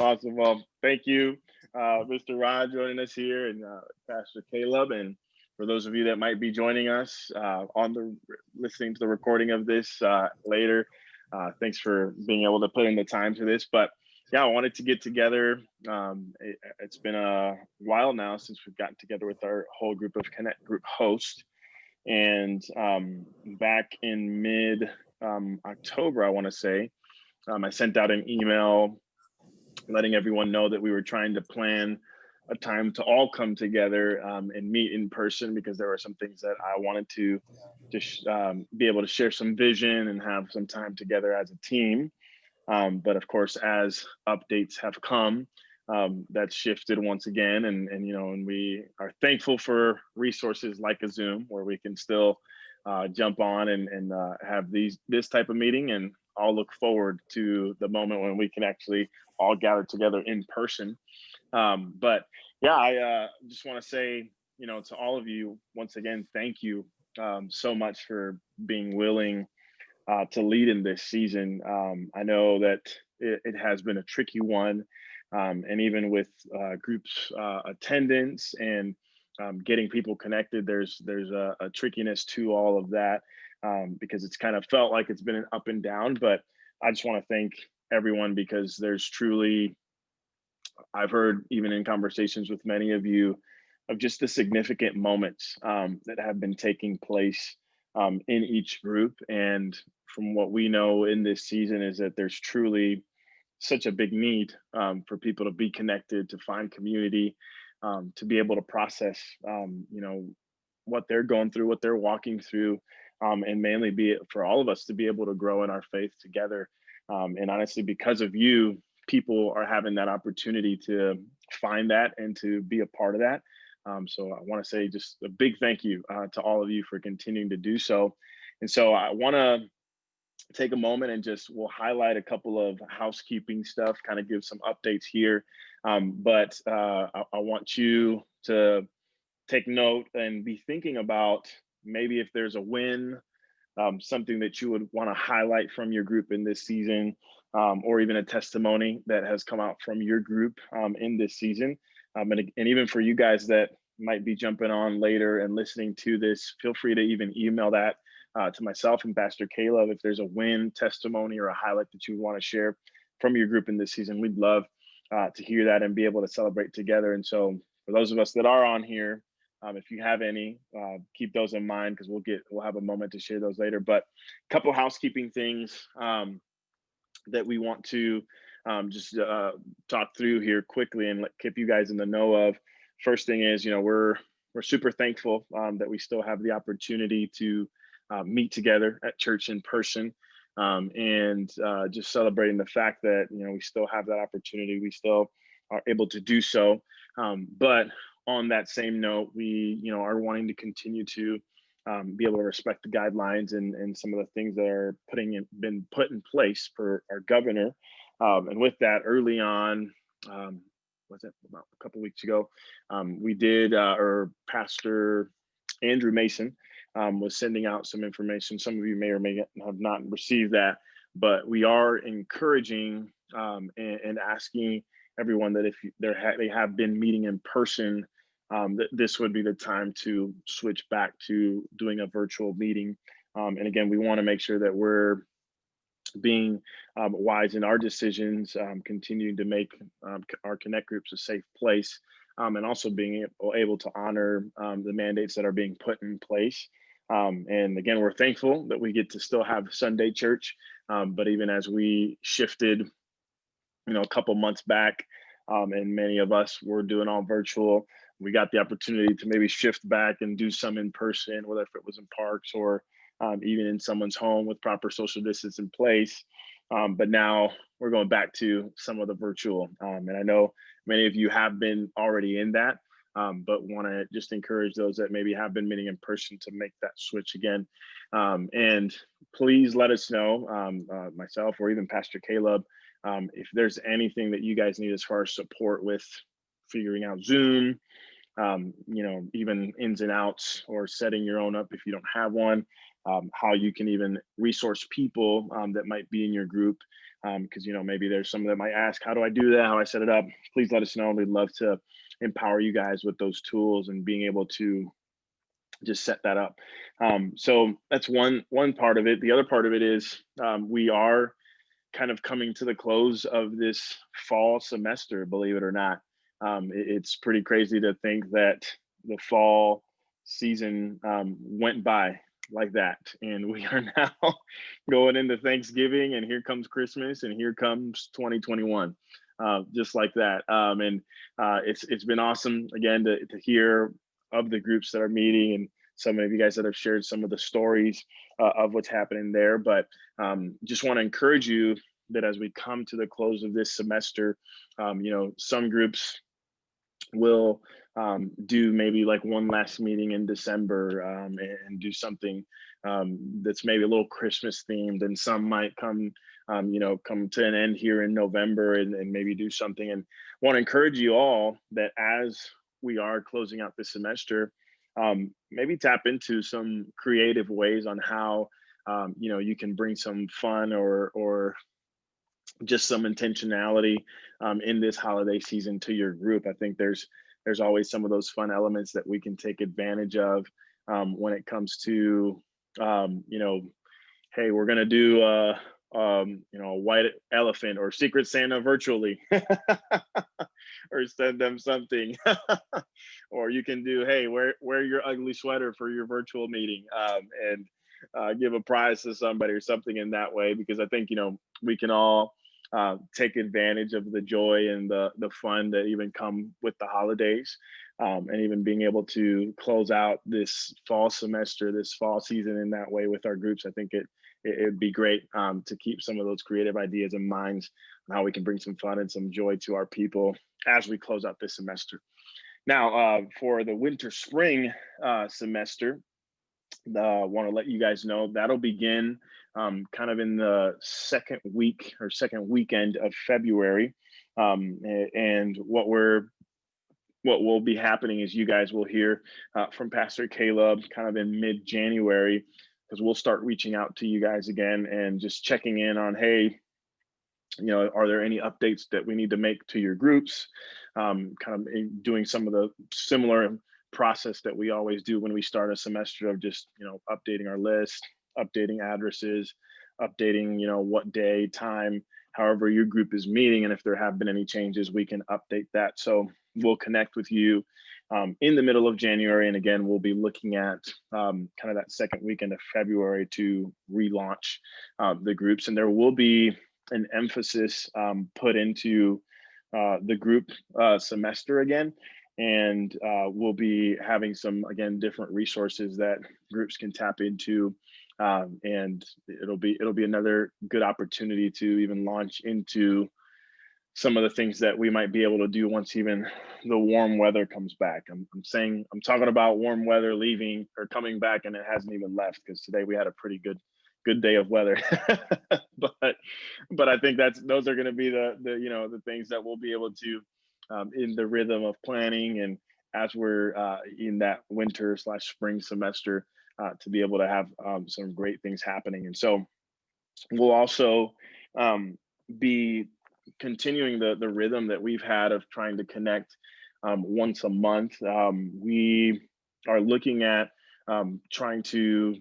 Awesome. Well, thank you, Mr. Rod, joining us here, and Pastor Caleb. And for those of you that might be joining us on the listening to the recording of this later, thanks for being able to put in the time to this. But yeah, I wanted to get together. It's been a while now since we've gotten together with our whole group of Connect Group hosts. And back in mid October, I want to say, I sent out an email letting everyone know that we were trying to plan a time to all come together and meet in person, because there were some things that I wanted to just be able to share some vision and have some time together as a team. But of course, as updates have come, that's shifted once again. And we are thankful for resources like a Zoom, where we can still jump on and have this type of meeting. And I'll look forward to the moment when we can actually all gather together in person. But yeah, I just want to say, to all of you, once again, thank you so much for being willing to lead in this season. I know that it has been a tricky one, and even with groups attendance and getting people connected, there's a trickiness to all of that, because it's kind of felt like it's been an up and down. But I just want to thank everyone, because there's truly, I've heard even in conversations with many of you, of just the significant moments that have been taking place in each group. And from what we know in this season is that there's truly such a big need for people to be connected, to find community, to be able to process, what they're going through, what they're walking through, and mainly be it for all of us to be able to grow in our faith together. And honestly, because of you, people are having that opportunity to find that and to be a part of that. So I want to say just a big thank you to all of you for continuing to do so. And so I want to take a moment and we'll highlight a couple of housekeeping stuff, kind of give some updates here. But I want you to take note and be thinking about maybe if there's a win, something that you would want to highlight from your group in this season, or even a testimony that has come out from your group in this season. And even for you guys that might be jumping on later and listening to this, feel free to even email that to myself and Pastor Caleb. If there's a win, testimony, or a highlight that you want to share from your group in this season, we'd love to hear that and be able to celebrate together. And so for those of us that are on here, if you have any, keep those in mind, because we'll have a moment to share those later. But a couple housekeeping things that we want to just talk through here quickly and keep you guys in the know of. First thing is, we're super thankful that we still have the opportunity to meet together at church in person, and just celebrating the fact that we still have that opportunity. We still are able to do so. But on that same note, we are wanting to continue to be able to respect the guidelines and some of the things that are been put in place for our governor. And with that, early on, was it about a couple weeks ago, we did, or Pastor Andrew Mason was sending out some information. Some of you may or may have not received that, but we are encouraging and asking everyone that if they have been meeting in person, that this would be the time to switch back to doing a virtual meeting. And again, we want to make sure that we're being wise in our decisions, continuing to make our Connect groups a safe place, and also being able to honor the mandates that are being put in place. And again, we're thankful that we get to still have Sunday church, but even as we shifted, a couple months back, and many of us were doing all virtual, we got the opportunity to maybe shift back and do some in person, whether if it was in parks or even in someone's home with proper social distance in place. But now we're going back to some of the virtual. And I know many of you have been already in that, but want to just encourage those that maybe have been meeting in person to make that switch again. And please let us know, myself or even Pastor Caleb, if there's anything that you guys need as far as support with figuring out Zoom, even ins and outs, or setting your own up if you don't have one. how you can even resource people that might be in your group. Because maybe there's some that might ask, how do I do that? How I set it up? Please let us know. We'd love to empower you guys with those tools and being able to just set that up. So that's one part of it. The other part of it is we are kind of coming to the close of this fall semester, believe it or not. It's pretty crazy to think that the fall season went by like that. And we are now going into Thanksgiving, and here comes Christmas, and here comes 2021. Just like that. And it's been awesome again to hear of the groups that are meeting, and so many of you guys that have shared some of the stories of what's happening there. But just want to encourage you that as we come to the close of this semester, some groups will do maybe like one last meeting in December and do something that's maybe a little Christmas themed, and some might come to an end here in November and maybe do something. And want to encourage you all that as we are closing out this semester, maybe tap into some creative ways on how you can bring some fun or just some intentionality in this holiday season to your group. I think there's always some of those fun elements that we can take advantage of when it comes to hey, we're gonna do a white elephant or Secret Santa virtually, or send them something, or you can do, hey, wear your ugly sweater for your virtual meeting, and give a prize to somebody or something in that way, because I think we can all take advantage of the joy and the fun that even come with the holidays, and even being able to close out this fall semester, this fall season in that way with our groups. I think it'd be great to keep some of those creative ideas in mind on how we can bring some fun and some joy to our people as we close out this semester. Now, for the winter spring semester, want to let you guys know that'll begin kind of in the second week or second weekend of February. And what will be happening is you guys will hear from Pastor Caleb kind of in mid-January, because we'll start reaching out to you guys again and just checking in on, hey, are there any updates that we need to make to your groups? Kind of doing some of the similar process that we always do when we start a semester of just, updating our list, updating addresses, updating, what day, time, however your group is meeting. And if there have been any changes, we can update that. So we'll connect with you in the middle of January. And again, we'll be looking at kind of that second weekend of February to relaunch the groups. And there will be an emphasis put into the group semester again. And we'll be having some, again, different resources that groups can tap into. And it'll be another good opportunity to even launch into some of the things that we might be able to do once even the warm weather comes back. I'm talking about warm weather leaving or coming back, and it hasn't even left, because today we had a pretty good day of weather. but I think those are going to be the things that we'll be able to in the rhythm of planning, and as we're in that winter/spring semester, to be able to have some great things happening. And so we'll also be continuing the rhythm that we've had of trying to connect once a month. We are looking at trying to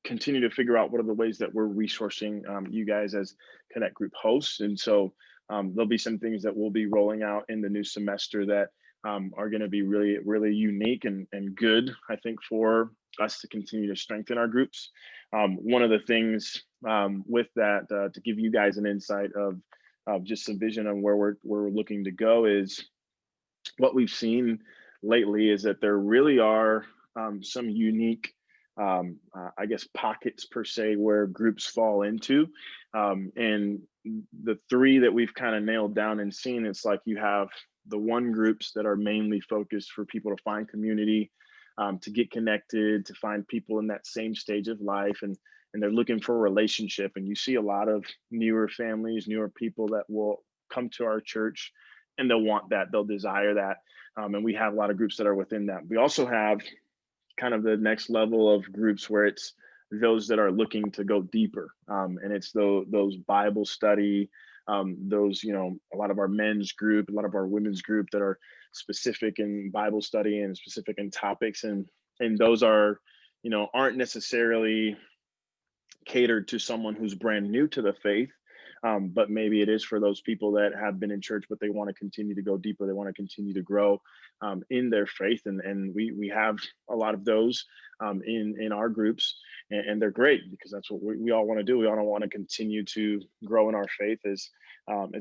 continue to figure out what are the ways that we're resourcing you guys as Connect Group hosts. And so there'll be some things that we'll be rolling out in the new semester that are going to be really, really unique and good, I think, for us to continue to strengthen our groups. One of the things with that, to give you guys an insight of just some vision on where we're looking to go, is what we've seen lately is that there really are some unique I guess pockets per se where groups fall into, and the three that we've kind of nailed down and seen, it's like you have the one groups that are mainly focused for people to find community, to get connected, to find people in that same stage of life, and they're looking for a relationship. And you see a lot of newer families, newer people that will come to our church, and they'll want that, they'll desire that, and we have a lot of groups that are within that. We also have kind of the next level of groups where it's those that are looking to go deeper. And it's those Bible study, those, a lot of our men's group, a lot of our women's group that are specific in Bible study and specific in topics. And those are, aren't necessarily catered to someone who's brand new to the faith. But maybe it is for those people that have been in church, but they want to continue to go deeper. They want to continue to grow in their faith, and we have a lot of those in our groups, and they're great because that's what we all want to do. We all want to continue to grow in our faith as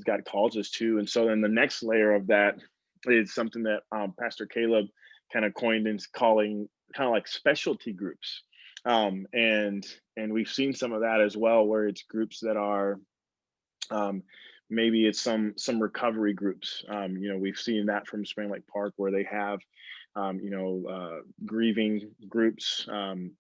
God calls us to. And so then the next layer of that is something that Pastor Caleb kind of coined and calling kind of like specialty groups. And we've seen some of that as well, where it's groups that are maybe it's some recovery groups. We've seen that from Spring Lake Park, where they have grieving groups.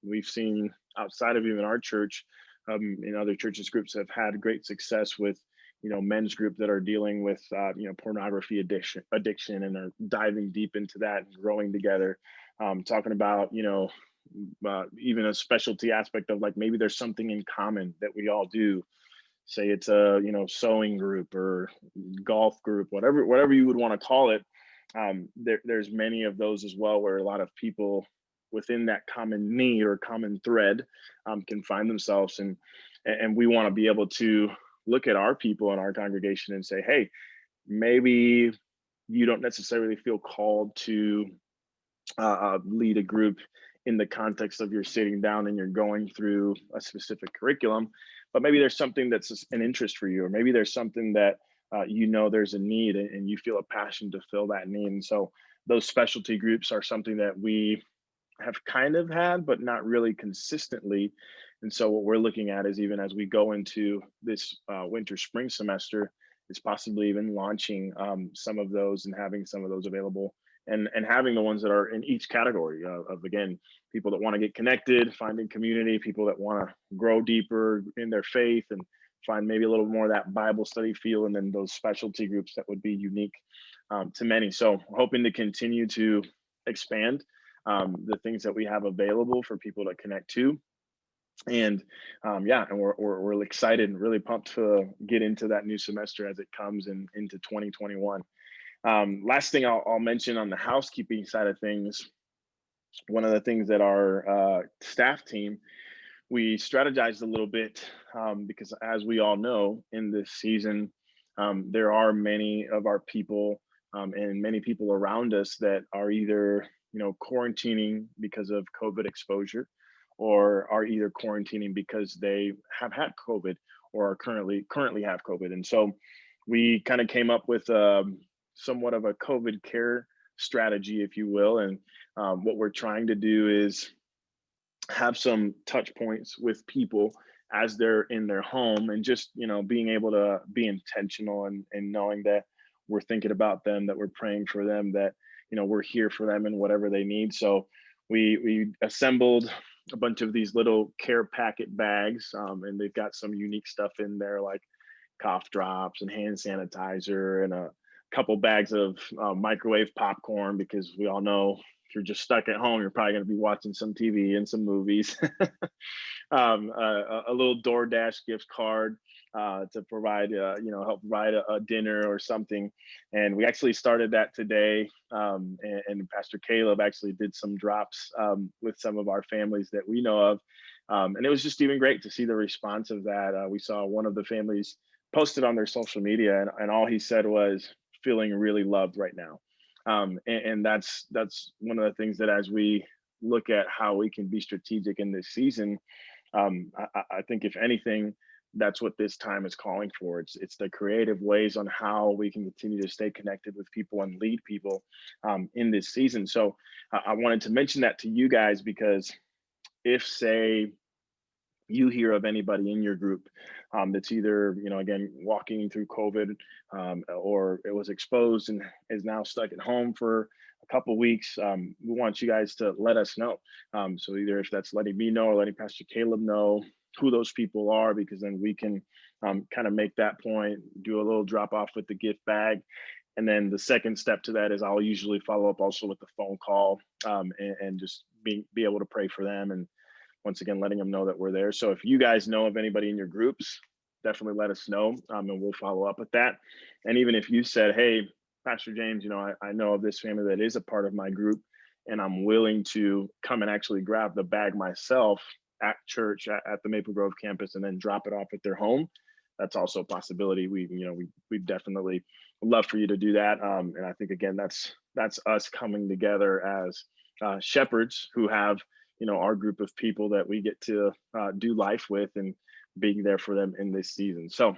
We've seen outside of even our church, in other churches, groups have had great success with men's group that are dealing with pornography addiction and are diving deep into that and growing together, talking about even a specialty aspect of like maybe there's something in common that we all do. Say it's a sewing group or golf group, whatever you would want to call it. There's many of those as well, where a lot of people within that common need or common thread can find themselves, and we want to be able to look at our people in our congregation and say, hey, maybe you don't necessarily feel called to lead a group in the context of you're sitting down and you're going through a specific curriculum, but maybe there's something that's an interest for you, or maybe there's something that there's a need, and you feel a passion to fill that need. And so those specialty groups are something that we have kind of had, but not really consistently. And so what we're looking at is, even as we go into this winter spring semester, is possibly even launching some of those and having some of those available, and having the ones that are in each category of again, people that want to get connected, finding community, people that want to grow deeper in their faith and find maybe a little more of that Bible study feel, and then those specialty groups that would be unique to many. So hoping to continue to expand the things that we have available for people to connect to. And and we're excited and really pumped to get into that new semester as it comes into 2021. Last thing I'll mention on the housekeeping side of things, one of the things that our staff team, we strategized a little bit, because as we all know, in this season, there are many of our people and many people around us that are either quarantining because of COVID exposure, or are either quarantining because they have had COVID or are currently have COVID. And so we kind of came up with somewhat of a COVID care strategy, if you will. And what we're trying to do is have some touch points with people as they're in their home, and just being able to be intentional and knowing that we're thinking about them, that we're praying for them, that we're here for them in whatever they need. So we assembled a bunch of these little care packet bags, and they've got some unique stuff in there, like cough drops and hand sanitizer, and a couple bags of microwave popcorn, because we all know if you're just stuck at home, you're probably going to be watching some TV and some movies. A little DoorDash gift card to provide, help provide a dinner or something. And we actually started that today. And Pastor Caleb actually did some drops with some of our families that we know of. And it was just even great to see the response of that. We saw one of the families posted on their social media, and all he said was feeling really loved right now. And that's one of the things that, as we look at how we can be strategic in this season, I think if anything, that's what this time is calling for. It's the creative ways on how we can continue to stay connected with people and lead people in this season. So I wanted to mention that to you guys, because if, say, you hear of anybody in your group that's either, again, walking through COVID, or it was exposed and is now stuck at home for a couple weeks, we want you guys to let us know. So either if that's letting me know or letting Pastor Caleb know who those people are, because then we can kind of make that point, do a little drop off with the gift bag. And then the second step to that is I'll usually follow up also with the phone call, and just be able to pray for them and once again, letting them know that we're there. So if you guys know of anybody in your groups, definitely let us know, and we'll follow up with that. And even if you said, hey, Pastor James, I know of this family that is a part of my group, and I'm willing to come and actually grab the bag myself at church at the Maple Grove campus and then drop it off at their home. That's also a possibility. We definitely love for you to do that. And I think, again, that's us coming together as shepherds who have, our group of people that we get to do life with and being there for them in this season. So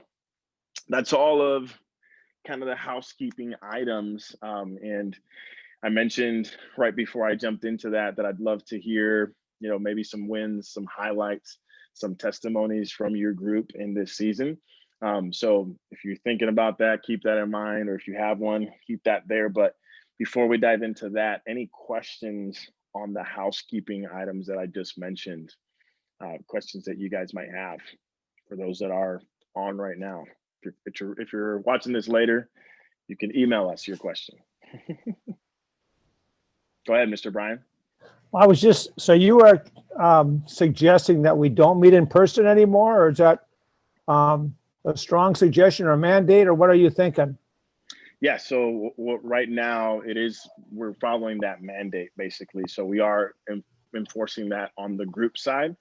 that's all of kind of the housekeeping items. And I mentioned right before I jumped into that I'd love to hear, maybe some wins, some highlights, some testimonies from your group in this season. So if you're thinking about that, keep that in mind, or if you have one, keep that there. But before we dive into that, any questions on the housekeeping items that I just mentioned? Questions that you guys might have for those that are on right now. If you're watching this later, you can email us your question. Go ahead, Mr. Brian. I was so you are suggesting that we don't meet in person anymore, or is that a strong suggestion or a mandate, or what are you thinking? Yeah, so right now we're following that mandate basically. So we are enforcing that on the group side.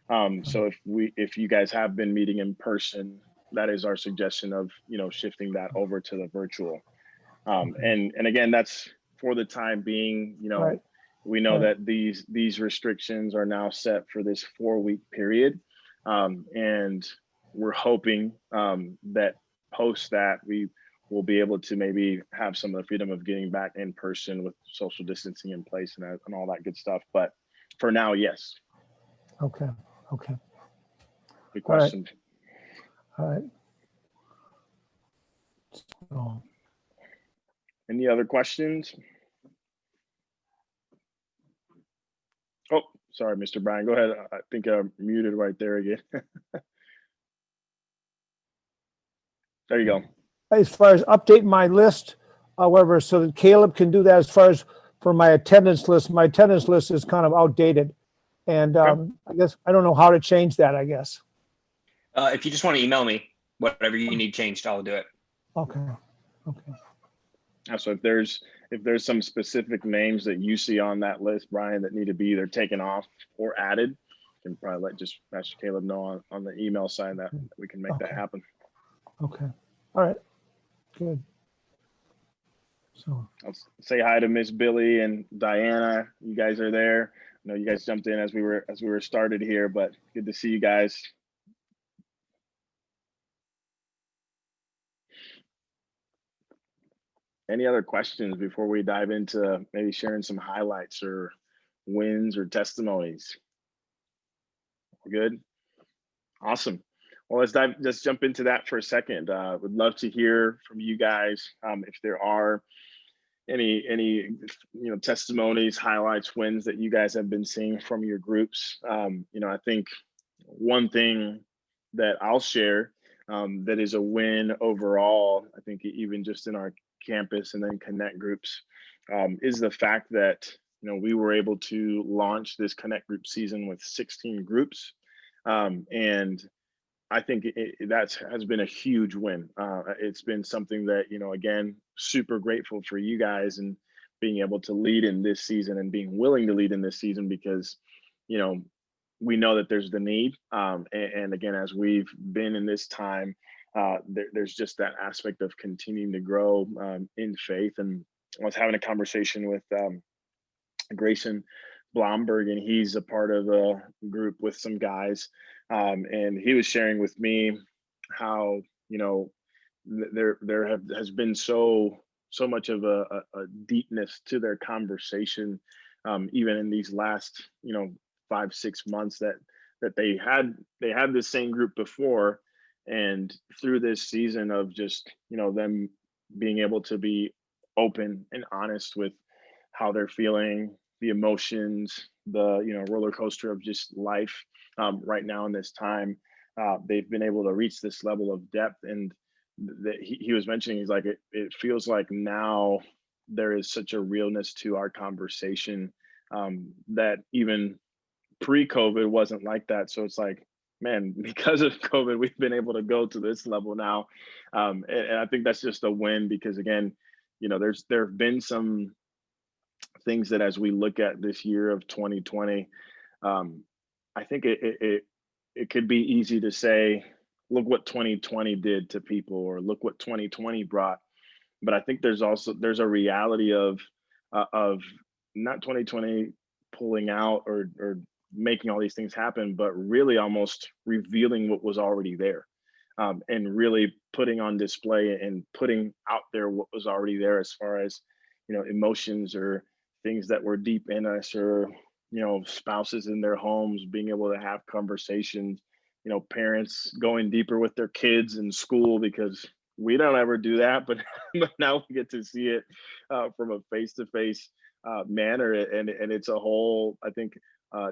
So if you guys have been meeting in person, that is our suggestion of, shifting that over to the virtual. And again, that's for the time being. Right. We know that these restrictions are now set for this 4-week period. And we're hoping that post that we will be able to maybe have some of the freedom of getting back in person with social distancing in place and all that good stuff. But for now, yes. Okay. Good question. All right. So, any other questions? Oh, sorry, Mr. Brian, go ahead. I think I'm muted right there again. There you go. as far as updating my list, however, so that Caleb can do that, as far as for my attendance list is kind of outdated. And I guess I don't know how to change that, I guess. If you just want to email me, whatever you need changed, I'll do it. Okay. So if there's some specific names that you see on that list, Brian, that need to be either taken off or added, you can probably let just Pastor Caleb know on the email side that we can make that happen. Okay. All right. Good. So I'll say hi to Miss Billy and Diana. You guys are there. I know you guys jumped in as we were started here, but good to see you guys. Any other questions before we dive into maybe sharing some highlights or wins or testimonies? Good. Awesome. Well, let's jump into that for a second. Would love to hear from you guys if there are any testimonies, highlights, wins that you guys have been seeing from your groups. I think one thing that I'll share that is a win overall, I think even just in our campus and then connect groups, is the fact that we were able to launch this connect group season with 16 groups, and I think that has been a huge win. It's been something that, again, super grateful for you guys and being able to lead in this season and being willing to lead in this season because, we know that there's the need. And again, as we've been in this time, there's just that aspect of continuing to grow in faith. And I was having a conversation with Grayson Blomberg, and he's a part of a group with some guys. And he was sharing with me how, there has been so much of a deepness to their conversation, even in these last, 5-6 months that they had this same group before. And through this season of just, them being able to be open and honest with how they're feeling, the emotions, the roller coaster of just life right now in this time, they've been able to reach this level of depth. And he was mentioning, he's like, it feels like now there is such a realness to our conversation that even pre-COVID wasn't like that. So it's like, man, because of COVID, we've been able to go to this level now. And I think that's just a win because again, there have been some things that as we look at this year of 2020, I think it could be easy to say, look what 2020 did to people, or look what 2020 brought. But I think there's a reality of not 2020 pulling out or making all these things happen, but really almost revealing what was already there, and really putting on display and putting out there what was already there as far as emotions or things that were deep in us, or spouses in their homes being able to have conversations, parents going deeper with their kids in school, because we don't ever do that, but now we get to see it from a face-to-face manner, and it's a whole, I think,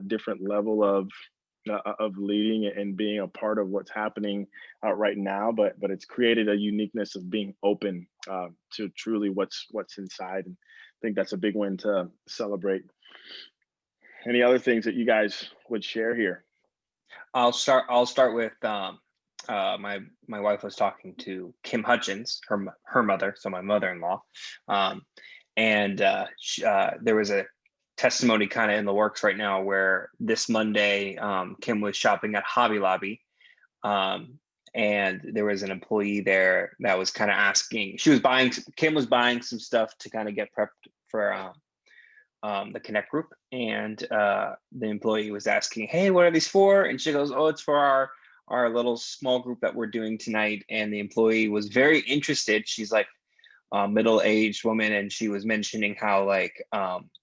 different level of leading and being a part of what's happening right now. But it's created a uniqueness of being open to truly what's inside, and I think that's a big win to celebrate. Any other things that you guys would share here? I'll start with my wife was talking to Kim Hutchins, her mother, so my mother-in-law, and there was a testimony kind of in the works right now where this Monday Kim was shopping at Hobby Lobby, and there was an employee there that was kind of asking. Kim was buying some stuff to kind of get prepped for the Connect group, and the employee was asking, "Hey, what are these for?" And she goes, "Oh, it's for our little small group that we're doing tonight." And the employee was very interested. She's like a middle-aged woman, and she was mentioning how like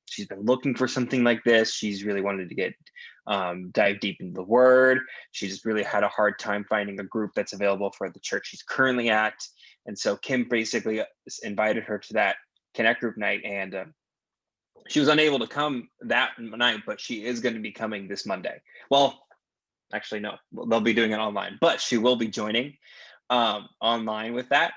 she's been looking for something like this. She's really wanted to get dive deep into the word. She just really had a hard time finding a group that's available for the church she's currently at. And so Kim basically invited her to that Connect group night, and she was unable to come that night, but she is going to be coming this Monday. Well, actually, no, they'll be doing it online, but she will be joining online with that.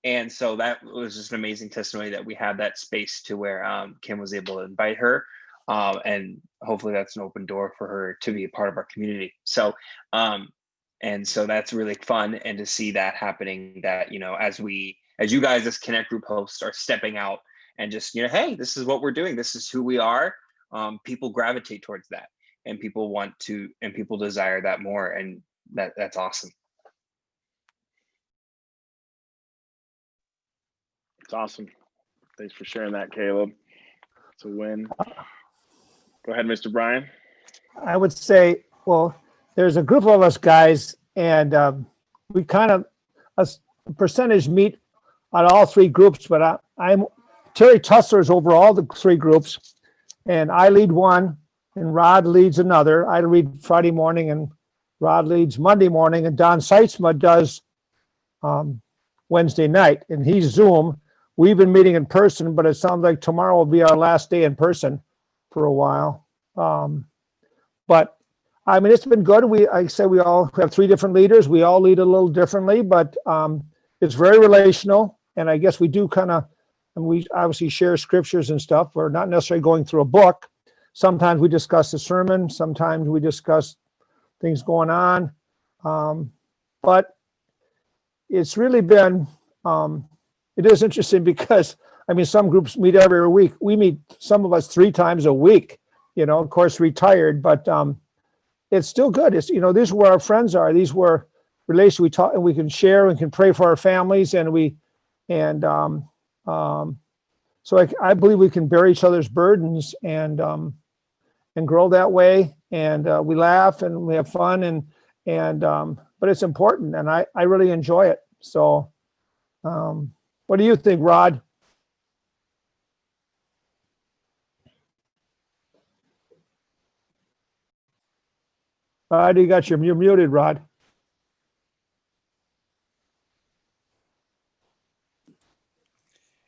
And so that was just an amazing testimony that we had that space to where Kim was able to invite her. And hopefully that's an open door for her to be a part of our community. So, and so that's really fun. And to see that happening, that, as you guys as Connect group hosts are stepping out and just, hey, this is what we're doing. This is who we are. People gravitate towards that, and people want to, and people desire that more. And that's awesome. It's awesome. Thanks for sharing that, Caleb. It's a win. Go ahead, Mr. Brian. I would say, well, there's a group of us guys, and we kind of a percentage meet on all three groups, but I'm Terry Tussler is over all the three groups, and I lead one, and Rod leads another. I lead Friday morning, and Rod leads Monday morning, and Don Seitzma does Wednesday night, and he's Zoom. We've been meeting in person, but it sounds like tomorrow will be our last day in person for a while. But I mean, it's been good. I say we all have three different leaders. We all lead a little differently, but it's very relational. And I guess we do and we obviously share scriptures and stuff. We're not necessarily going through a book. Sometimes we discuss the sermon. Sometimes we discuss things going on. But it's really been, it is interesting because, I mean, some groups meet every week. We meet, some of us 3 times a week, of course, retired, but it's still good. It's, these are where our friends are. These were relations we talk, and we can share and can pray for our families. So I believe we can bear each other's burdens and grow that way. And we laugh and we have fun but it's important, and I really enjoy it. So, what do you think, Rod? Rod, you're muted, Rod.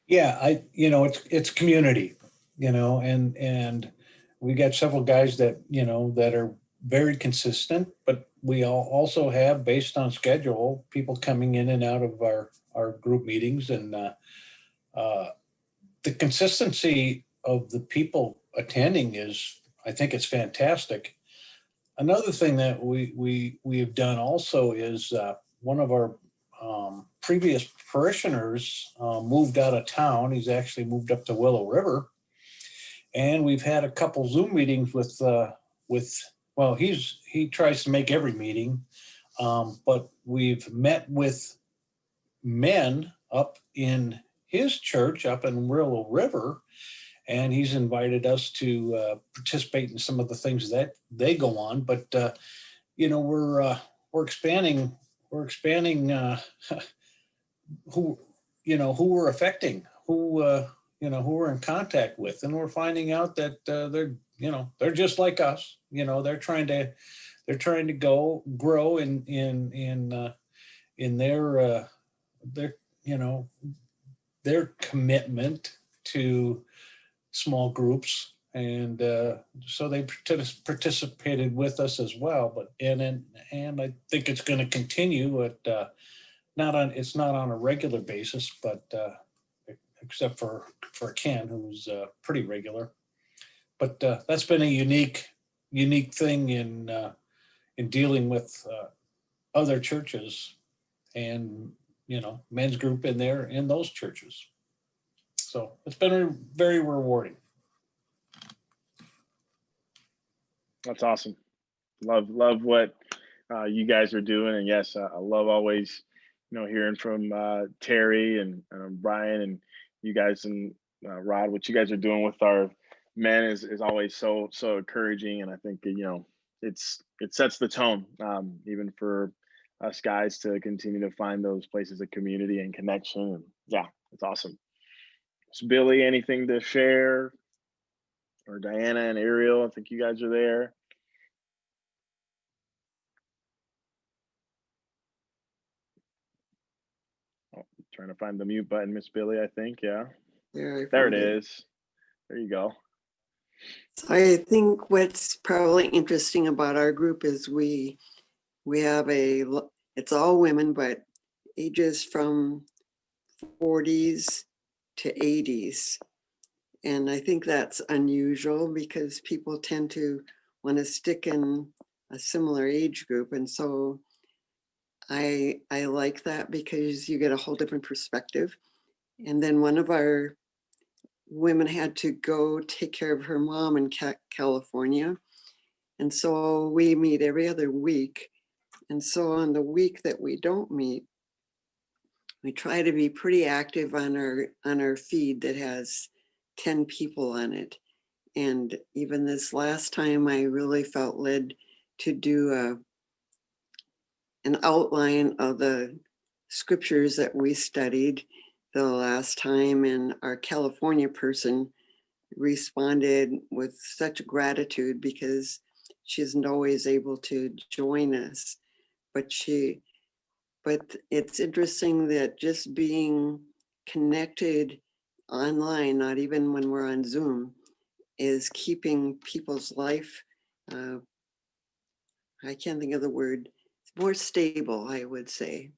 Yeah, it's community, and we got several guys that, that are very consistent, but we also have, based on schedule, people coming in and out of our group meetings, and the consistency of the people attending I think it's fantastic. Another thing that we have done also is one of our previous parishioners moved out of town. He's actually moved up to Willow River, and we've had a couple Zoom meetings with well, he tries to make every meeting, but we've met with men up in his church up in Willow River, and he's invited us to participate in some of the things that they go on. But you know, we're expanding who who we're affecting, who who we're in contact with, and we're finding out that they're just like us. They're trying to grow in their their commitment to small groups, and so they participated with us as well. But and I think it's going to continue at it's not on a regular basis, but except for Ken, who's pretty regular. But that's been a unique thing in dealing with other churches and men's group in those churches. So it's been very rewarding. That's awesome. Love what you guys are doing, and yes, I love always hearing from Terry and Brian and you guys, and Rod. What you guys are doing with our men is always so encouraging, and I think it sets the tone, even for us guys to continue to find those places of community and connection. And yeah, it's awesome. So Billy, anything to share? Or Diana and Ariel, I think you guys are there. Oh, trying to find the mute button, Miss Billy, I think. Yeah. There it is. There you go. So I think what's probably interesting about our group is we have it's all women, but ages from 40s to 80s. And I think that's unusual because people tend to want to stick in a similar age group. And so I like that because you get a whole different perspective. And then one of our women had to go take care of her mom in California. And so we meet every other week. And so on the week that we don't meet, we try to be pretty active on our feed that has 10 people on it. And even this last time, I really felt led to do an outline of the scriptures that we studied the last time. And our California person responded with such gratitude because she isn't always able to join us. But it's interesting that just being connected online, not even when we're on Zoom, is keeping people's life, I can't think of the word, more stable, I would say.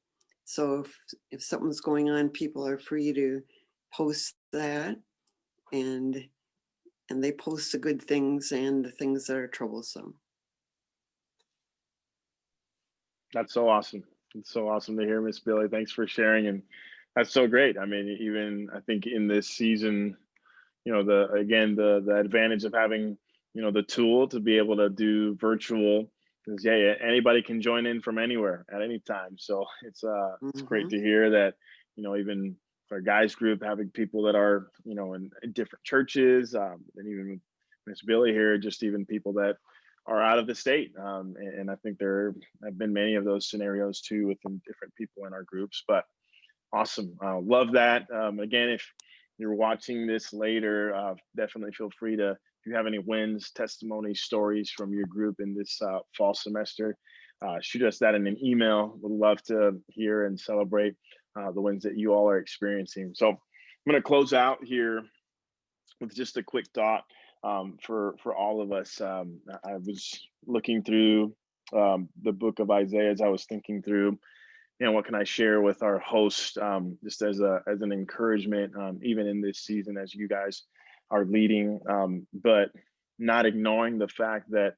So if something's going on, people are free to post that, and they post the good things and the things that are troublesome. That's so awesome. It's so awesome to hear, Miss Billy. Thanks for sharing, and that's so great. I mean, even I think in this season, the advantage of having the tool to be able to do virtual, because anybody can join in from anywhere at any time. So it's great to hear that even our guys group, having people that are in different churches, and even Miss Billy here, just even people that are out of the state, and I think there have been many of those scenarios too within different people in our groups. But awesome, love that. Again, if you're watching this later, definitely feel free to, if you have any wins, testimonies, stories from your group in this fall semester, shoot us that in an email. We'd love to hear and celebrate the wins that you all are experiencing. So I'm going to close out here with just a quick thought for all of us. I was looking through the book of Isaiah as I was thinking through, what can I share with our host, just as an encouragement, even in this season as you guys are leading, but not ignoring the fact that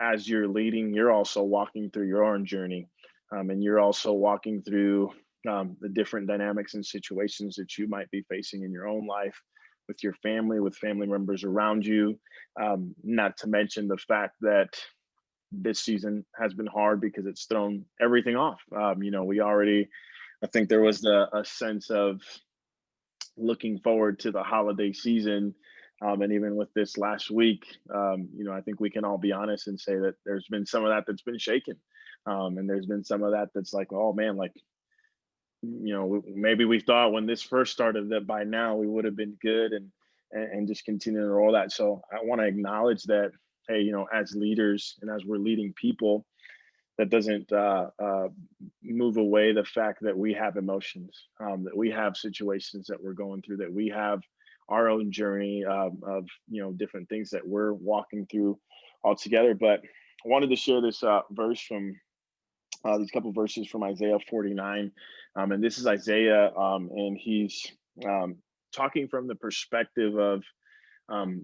as you're leading, you're also walking through your own journey. And you're also walking through the different dynamics and situations that you might be facing in your own life with your family, with family members around you. Not to mention the fact that this season has been hard because it's thrown everything off. We already, I think there was a sense of looking forward to the holiday season. And even with this last week, I think we can all be honest and say that there's been some of that that's been shaken. And there's been some of that that's like, oh man, like, maybe we thought when this first started that by now we would have been good and just continue to roll that. So I want to acknowledge that, hey, as leaders and as we're leading people, that doesn't move away the fact that we have emotions, that we have situations that we're going through, that we have our own journey of different things that we're walking through all together. But I wanted to share this verse from these couple verses from Isaiah 49. And this is Isaiah, and he's talking from the perspective of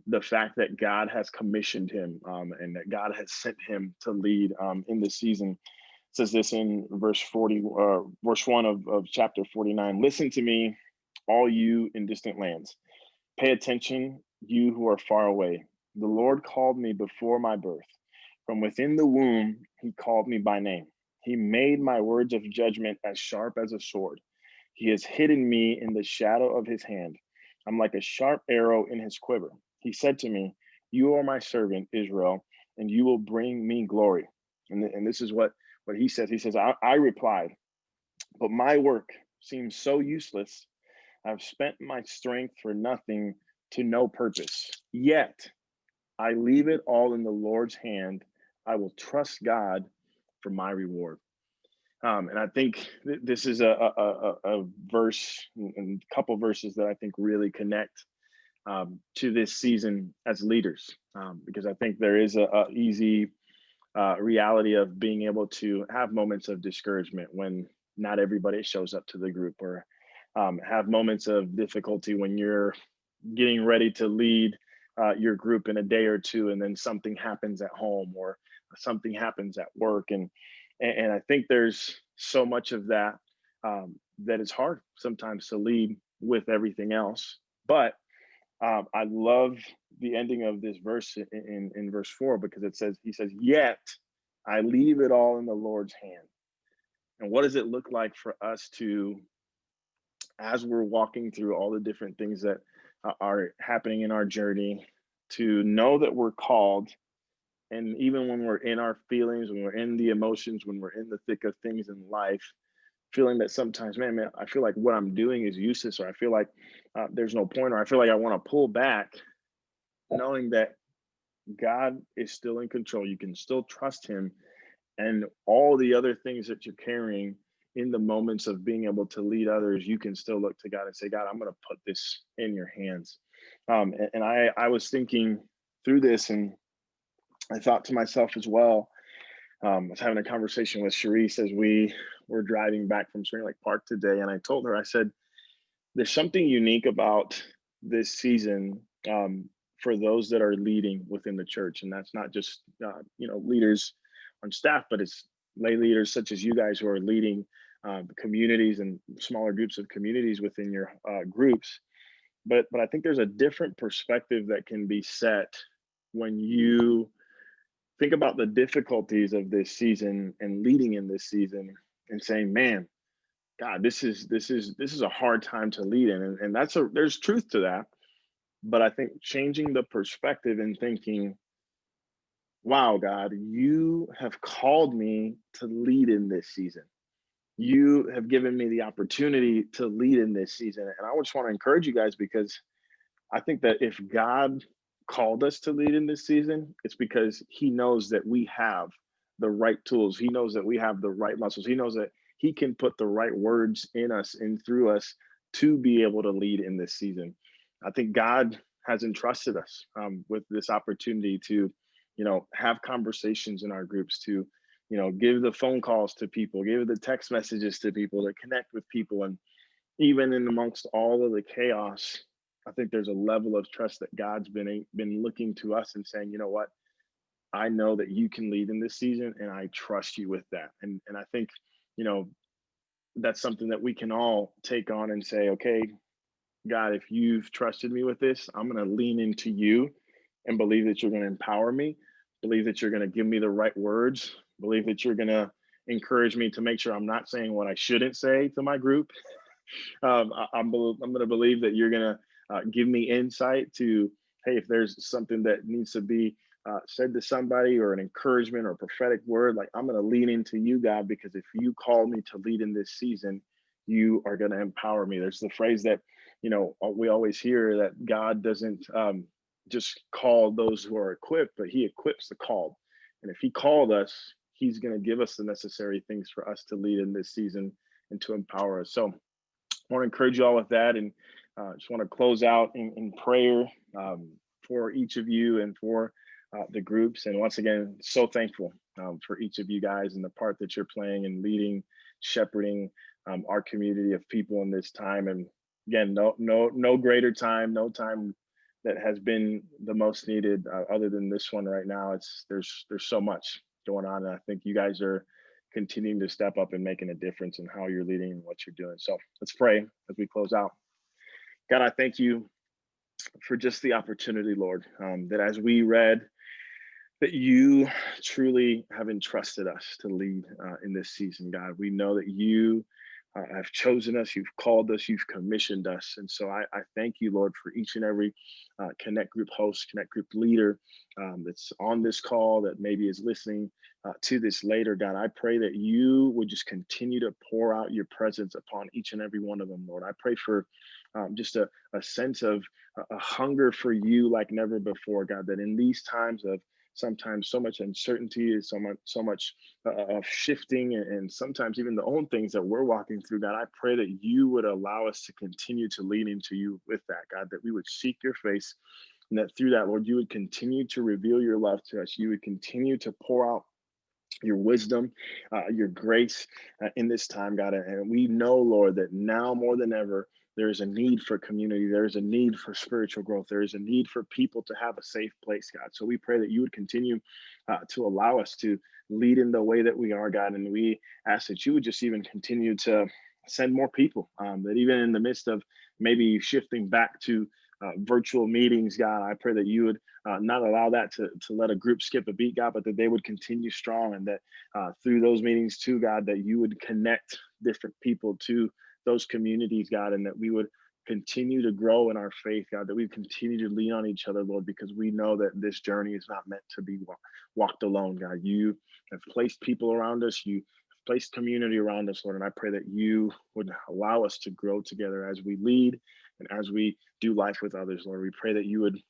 the fact that God has commissioned him and that God has sent him to lead in this season. It says this in verse 1 of chapter 49. Listen to me, all you in distant lands. Pay attention, you who are far away. The Lord called me before my birth. From within the womb, he called me by name. He made my words of judgment as sharp as a sword. He has hidden me in the shadow of his hand. I'm like a sharp arrow in his quiver. He said to me, you are my servant, Israel, and you will bring me glory. And this is what he says. He says, I replied, but my work seems so useless. I've spent my strength for nothing to no purpose. Yet I leave it all in the Lord's hand. I will trust God for my reward. And I think this is a verse and a couple verses that I think really connect to this season as leaders, because I think there is a easy reality of being able to have moments of discouragement when not everybody shows up to the group, or have moments of difficulty when you're getting ready to lead your group in a day or two, and then something happens at home or something happens at work, and I think there's so much of that that it's hard sometimes to lead with everything else. But I love the ending of this verse in verse 4, because he says, yet I leave it all in the Lord's hand. And what does it look like for us to, as we're walking through all the different things that are happening in our journey, to know that we're called? And even when we're in our feelings, when we're in the emotions, when we're in the thick of things in life, feeling that sometimes, man, I feel like what I'm doing is useless, or I feel like there's no point, or I feel like I want to pull back, knowing that God is still in control. You can still trust him, and all the other things that you're carrying in the moments of being able to lead others, you can still look to God and say, God, I'm going to put this in your hands. And I was thinking through this, and I thought to myself as well, I was having a conversation with Sharice as we were driving back from Spring Lake Park today. And I told her, I said, there's something unique about this season for those that are leading within the church. And that's not just, leaders on staff, but it's lay leaders such as you guys who are leading communities and smaller groups of communities within your groups. But I think there's a different perspective that can be set when you think about the difficulties of this season and leading in this season and saying, man, God, this is a hard time to lead in. And there's truth to that. But I think changing the perspective and thinking, wow, God, you have called me to lead in this season. You have given me the opportunity to lead in this season. And I just want to encourage you guys, because I think that if God called us to lead in this season, it's because he knows that we have the right tools. He knows that we have the right muscles. He knows that he can put the right words in us and through us to be able to lead in this season. I think God has entrusted us with this opportunity to, have conversations in our groups, to, give the phone calls to people, give the text messages to people, to connect with people. And even in amongst all of the chaos, I think there's a level of trust that God's been looking to us and saying, you know what, I know that you can lead in this season, and I trust you with that. And I think, you know, that's something that we can all take on and say, okay, God, if you've trusted me with this, I'm going to lean into you and believe that you're going to empower me, believe that you're going to give me the right words, believe that you're going to encourage me to make sure I'm not saying what I shouldn't say to my group. I'm going to believe that you're going to give me insight to, hey, if there's something that needs to be said to somebody, or an encouragement or prophetic word, like I'm going to lean into you, God, because if you call me to lead in this season, you are going to empower me. There's the phrase that, you know, we always hear, that God doesn't just call those who are equipped, but he equips the called. And if he called us, he's going to give us the necessary things for us to lead in this season and to empower us. So I want to encourage you all with that, and just want to close out in prayer for each of you and for the groups. And once again, so thankful for each of you guys and the part that you're playing in leading, shepherding our community of people in this time. And again, no greater time, no time that has been the most needed other than this one right now. There's so much going on, and I think you guys are continuing to step up and making a difference in how you're leading and what you're doing. So let's pray as we close out. God, I thank you for just the opportunity, Lord, that as we read, that you truly have entrusted us to lead in this season, God. We know that you have chosen us, you've called us, you've commissioned us. And so I thank you, Lord, for each and every Connect Group host, Connect Group leader that's on this call, that maybe is listening to this later. God, I pray that you would just continue to pour out your presence upon each and every one of them, Lord. I pray for just a sense of a hunger for you like never before, God, that in these times of sometimes so much uncertainty, is so much of shifting, and sometimes even the own things that we're walking through, God, I pray that you would allow us to continue to lean into you with that, God, that we would seek your face, and that through that, Lord, you would continue to reveal your love to us. You would continue to pour out your wisdom, your grace in this time, God. And we know, Lord, that now more than ever, there is a need for community. There is a need for spiritual growth. There is a need for people to have a safe place, God. So we pray that you would continue to allow us to lead in the way that we are, God. And we ask that you would just even continue to send more people, that even in the midst of maybe shifting back to virtual meetings, God, I pray that you would not allow that to let a group skip a beat, God, but that they would continue strong, and that through those meetings too, God, that you would connect different people to those communities, God, and that we would continue to grow in our faith, God, that we continue to lean on each other, Lord, because we know that this journey is not meant to be walked alone, God. You have placed people around us. You have placed community around us, Lord, and I pray that you would allow us to grow together as we lead and as we do life with others, Lord. We pray that you would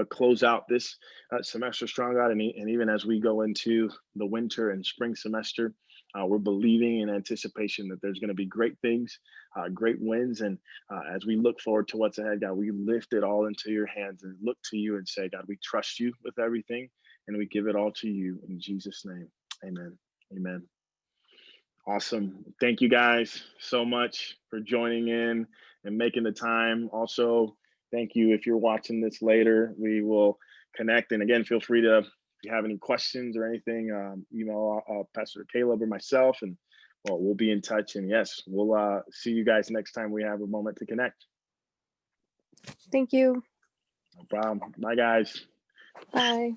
close out this semester strong, God, and even as we go into the winter and spring semester, we're believing in anticipation that there's going to be great things, great wins, and as we look forward to what's ahead, God, we lift it all into your hands and look to you and say, God, we trust you with everything, and we give it all to you in Jesus' name. Amen. Amen. Awesome. Thank you guys so much for joining in and making the time. Also, thank you if you're watching this later. We will connect. And again, feel free to, if you have any questions or anything, email Pastor Caleb or myself, and well, we'll be in touch. And yes, we'll see you guys next time we have a moment to connect. Thank you. No problem. Bye, guys. Bye.